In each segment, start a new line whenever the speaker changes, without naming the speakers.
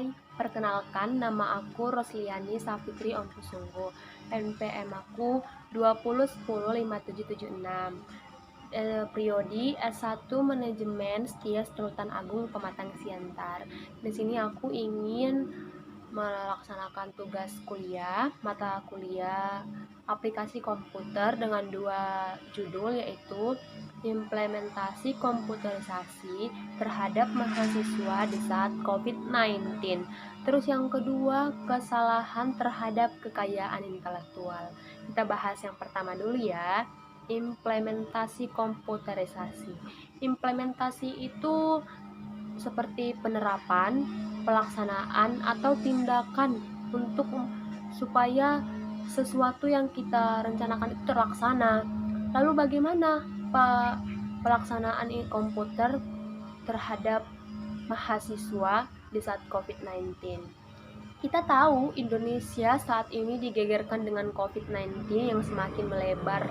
Hai, perkenalkan nama aku Rosliani Safitri Omkusunggu. NPM aku 20105776. Priodi S1 Manajemen Setia Sultan Agung Pematang Siantar. Di sini aku ingin melaksanakan tugas kuliah, mata kuliah aplikasi komputer dengan dua judul, yaitu implementasi komputerisasi terhadap mahasiswa di saat COVID-19. Terus yang kedua, kesalahan terhadap kekayaan intelektual. Kita bahas yang pertama dulu ya, implementasi komputerisasi. Implementasi itu seperti penerapan, pelaksanaan, atau tindakan untuk supaya sesuatu yang kita rencanakan itu terlaksana. Lalu bagaimana pelaksanaan komputer terhadap mahasiswa di saat COVID-19? Kita tahu Indonesia saat ini digegerkan dengan COVID-19 yang semakin melebar.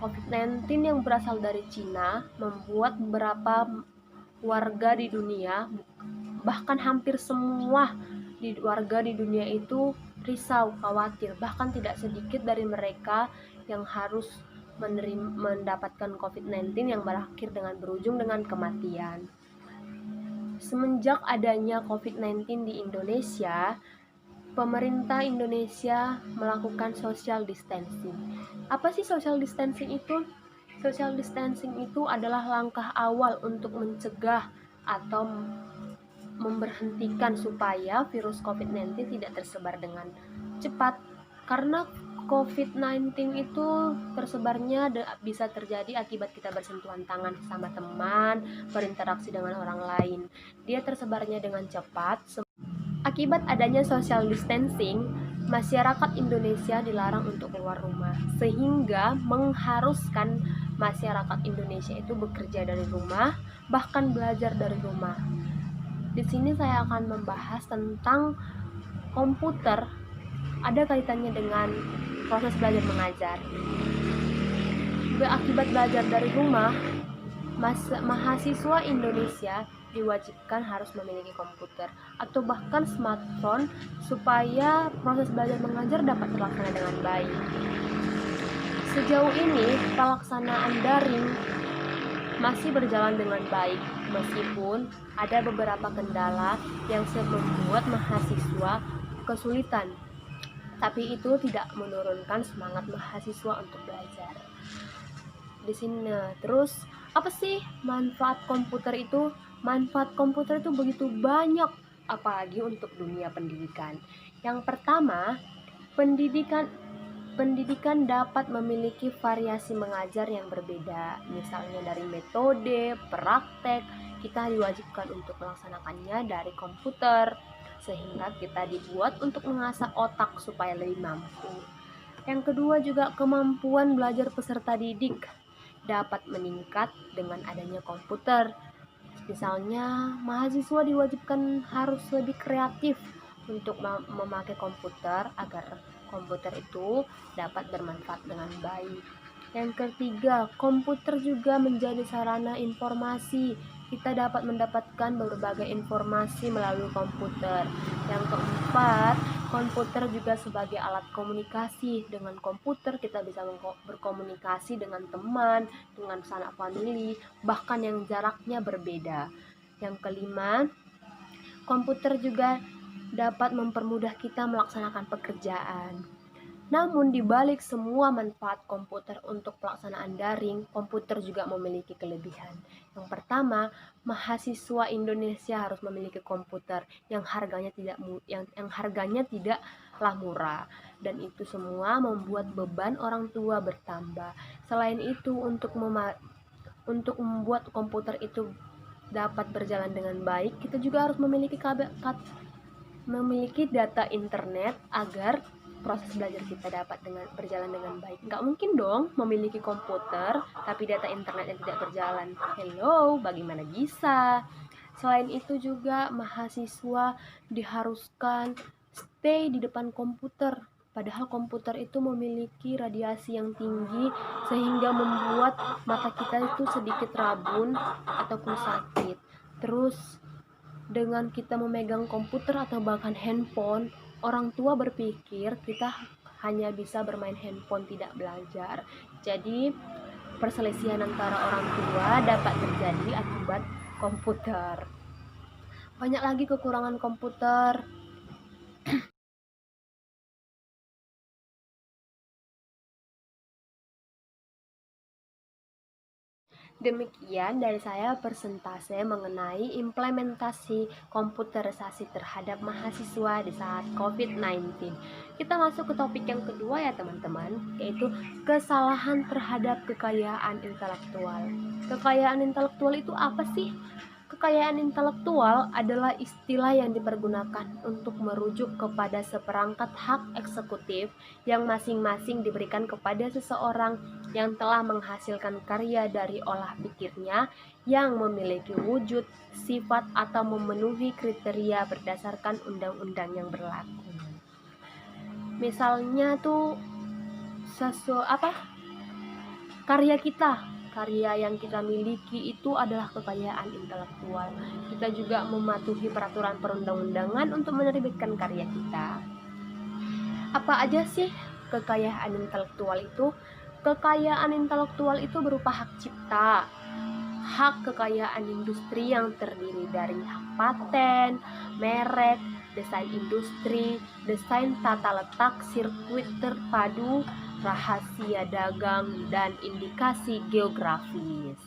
COVID-19 yang berasal dari Cina membuat beberapa warga di dunia, bahkan hampir semua warga di dunia itu risau, khawatir. Bahkan tidak sedikit dari mereka yang harus mendapatkan COVID-19 yang berujung dengan kematian. Semenjak adanya COVID-19 di Indonesia, pemerintah Indonesia melakukan social distancing. Apa sih social distancing itu? Social distancing itu adalah langkah awal untuk mencegah atau memberhentikan supaya virus COVID-19 tidak tersebar dengan cepat. Karena COVID-19 itu tersebarnya bisa terjadi akibat kita bersentuhan tangan sama teman, berinteraksi dengan orang lain. Dia tersebarnya dengan cepat. Akibat adanya social distancing, masyarakat Indonesia dilarang untuk keluar rumah, sehingga mengharuskan masyarakat Indonesia itu bekerja dari rumah, bahkan belajar dari rumah. Di sini saya akan membahas tentang komputer, ada kaitannya dengan proses belajar mengajar. Akibat belajar dari rumah, mahasiswa Indonesia diwajibkan harus memiliki komputer atau bahkan smartphone supaya proses belajar mengajar dapat terlaksana dengan baik. Sejauh ini pelaksanaan daring masih berjalan dengan baik, meskipun ada beberapa kendala yang membuat mahasiswa kesulitan, tapi itu tidak menurunkan semangat mahasiswa untuk belajar. Di sini terus, apa sih manfaat komputer itu? Manfaat komputer itu begitu banyak, apalagi untuk dunia pendidikan. Yang pertama, pendidikan dapat memiliki variasi mengajar yang berbeda. Misalnya dari metode, praktek, kita diwajibkan untuk melaksanakannya dari komputer, sehingga kita dibuat untuk mengasah otak supaya lebih mampu. Yang kedua juga, kemampuan belajar peserta didik dapat meningkat dengan adanya komputer. Misalnya, mahasiswa diwajibkan harus lebih kreatif untuk memakai komputer agar komputer itu dapat bermanfaat dengan baik. Yang ketiga, komputer juga menjadi sarana informasi. Kita dapat mendapatkan berbagai informasi melalui komputer. Yang keempat, komputer juga sebagai alat komunikasi. Dengan komputer kita bisa berkomunikasi dengan teman, dengan sanak famili, bahkan yang jaraknya berbeda. Yang kelima, komputer juga dapat mempermudah kita melaksanakan pekerjaan. Namun di balik semua manfaat komputer untuk pelaksanaan daring, komputer juga memiliki kelebihan. Yang pertama, mahasiswa Indonesia harus memiliki komputer yang harganya tidaklah murah, dan itu semua membuat beban orang tua bertambah. Selain itu, untuk membuat komputer itu dapat berjalan dengan baik, kita juga harus memiliki data internet agar proses belajar kita dapat berjalan dengan baik. Nggak mungkin dong memiliki komputer tapi data internetnya tidak berjalan. Hello, bagaimana bisa? Selain itu juga mahasiswa diharuskan stay di depan komputer. Padahal komputer itu memiliki radiasi yang tinggi sehingga membuat mata kita itu sedikit rabun ataupun sakit. Terus Dengan kita memegang komputer atau bahkan handphone, orang tua berpikir kita hanya bisa bermain handphone, tidak belajar. Jadi perselisihan antara orang tua dapat terjadi akibat komputer. Banyak lagi kekurangan komputer. Demikian dari saya persentase mengenai implementasi komputerisasi terhadap mahasiswa di saat COVID-19. Kita masuk ke topik yang kedua ya teman-teman, yaitu kesalahan terhadap kekayaan intelektual. Kekayaan intelektual itu apa sih? Kekayaan intelektual adalah istilah yang dipergunakan untuk merujuk kepada seperangkat hak eksekutif yang masing-masing diberikan kepada seseorang yang telah menghasilkan karya dari olah pikirnya yang memiliki wujud, sifat, atau memenuhi kriteria berdasarkan undang-undang yang berlaku. Misalnya tuh karya yang kita miliki itu adalah kekayaan intelektual. Kita juga mematuhi peraturan perundang-undangan untuk menerbitkan karya kita. Apa aja sih kekayaan intelektual itu? Kekayaan intelektual itu berupa hak cipta, hak kekayaan industri yang terdiri dari hak paten, merek, desain industri, desain tata letak sirkuit terpadu, rahasia dagang, dan indikasi geografis.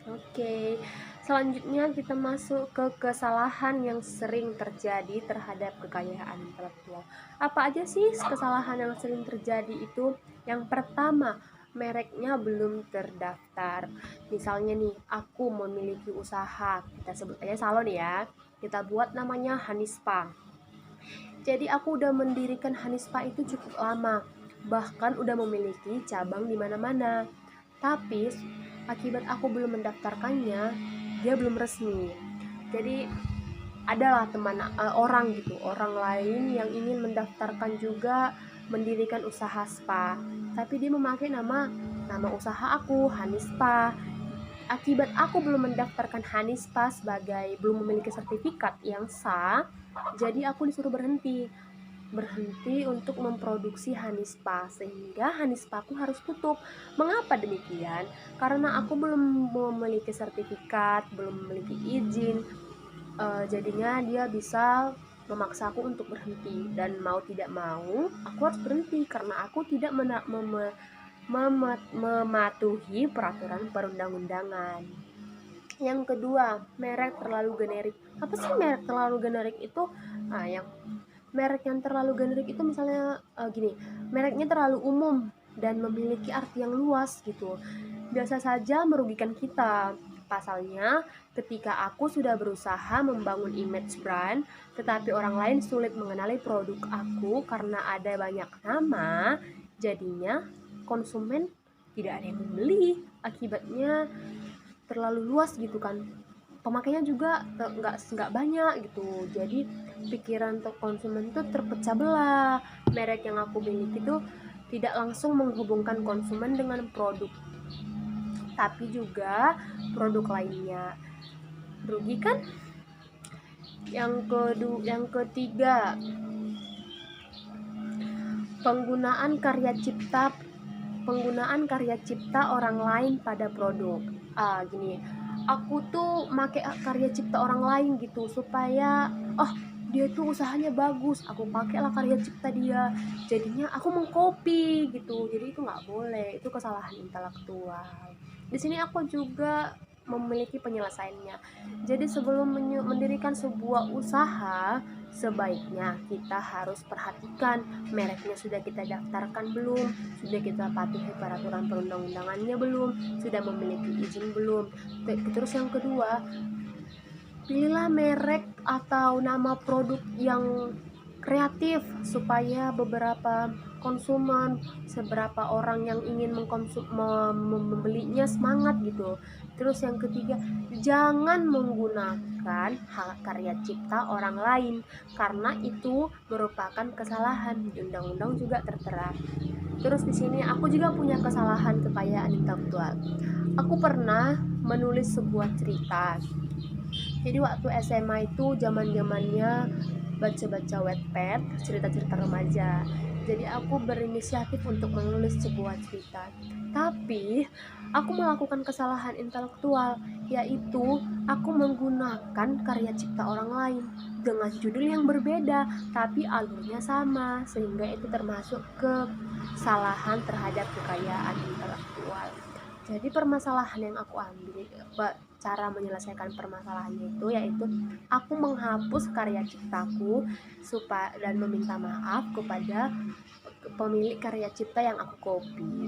Oke, selanjutnya kita masuk ke kesalahan yang sering terjadi terhadap kekayaan intelektual. Apa aja sih kesalahan yang sering terjadi itu? Yang pertama, mereknya belum terdaftar. Misalnya nih, aku memiliki usaha, kita sebut aja salon ya. Kita buat namanya Hanispa. Jadi aku udah mendirikan Hanispa itu cukup lama, bahkan udah memiliki cabang di mana-mana. Tapi akibat aku belum mendaftarkannya, dia belum resmi. Jadi adalah orang lain yang ingin mendaftarkan juga mendirikan usaha spa, tapi dia memakai nama usaha aku, Hanispa. Akibat aku belum mendaftarkan Hanispa sebagai belum memiliki sertifikat yang sah, jadi aku disuruh berhenti untuk memproduksi Hanispa, sehingga Hanispaku harus tutup. Mengapa demikian? Karena aku belum memiliki sertifikat, belum memiliki izin, jadinya dia bisa memaksaku untuk berhenti, dan mau tidak mau aku harus berhenti karena aku tidak mematuhi peraturan perundang-undangan. Yang kedua, merek terlalu generik. Apa sih merek terlalu generik itu? Merek yang terlalu generik itu misalnya mereknya terlalu umum dan memiliki arti yang luas gitu. Biasa saja merugikan kita. Pasalnya, ketika aku sudah berusaha membangun image brand, tetapi orang lain sulit mengenali produk aku karena ada banyak nama, jadinya konsumen tidak ada yang membeli. Akibatnya terlalu luas gitu kan. Pemakainya juga nggak banyak gitu, jadi pikiran untuk konsumen itu terpecah belah. Merek yang aku miliki itu tidak langsung menghubungkan konsumen dengan produk, tapi juga produk lainnya. Rugi kan? Yang ketiga, penggunaan karya cipta orang lain pada produk. Aku tuh make karya cipta orang lain gitu supaya dia tuh usahanya bagus, aku pakailah karya cipta dia, jadinya aku mengcopy gitu. Jadi itu nggak boleh, itu kesalahan intelektual. Di sini aku juga memiliki penyelesaiannya. Jadi sebelum mendirikan sebuah usaha, sebaiknya kita harus perhatikan mereknya sudah kita daftarkan belum, sudah kita patuhi peraturan perundang-undangannya belum, sudah memiliki izin belum. Terus yang kedua, pilihlah merek atau nama produk yang kreatif supaya beberapa konsumen, seberapa orang yang ingin membelinya semangat gitu. Terus yang ketiga, jangan menggunakan hak karya cipta orang lain karena itu merupakan kesalahan, di undang-undang juga tertera. Terus di sini aku juga punya kesalahan kekayaan intelektual. Aku pernah menulis sebuah cerita. Jadi waktu SMA itu zaman-zamannya baca-baca Wattpad, cerita-cerita remaja. Jadi aku berinisiatif untuk menulis sebuah cerita. Tapi aku melakukan kesalahan intelektual, yaitu aku menggunakan karya cipta orang lain dengan judul yang berbeda, tapi alurnya sama, sehingga itu termasuk kesalahan terhadap kekayaan intelektual. Jadi permasalahan yang aku ambil, cara menyelesaikan permasalahannya itu yaitu aku menghapus karya ciptaku dan meminta maaf kepada pemilik karya cipta yang aku copy.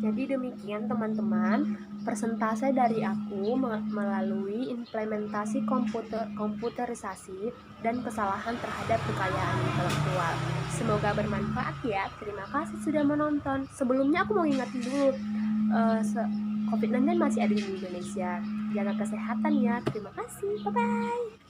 Jadi demikian teman-teman, persentase dari aku melalui implementasi komputerisasi dan kesalahan terhadap kekayaan intelektual. Semoga bermanfaat ya. Terima kasih sudah menonton. Sebelumnya aku mau ingatin dulu, COVID-19 masih ada di Indonesia. Jaga kesehatan ya. Terima kasih. Bye-bye.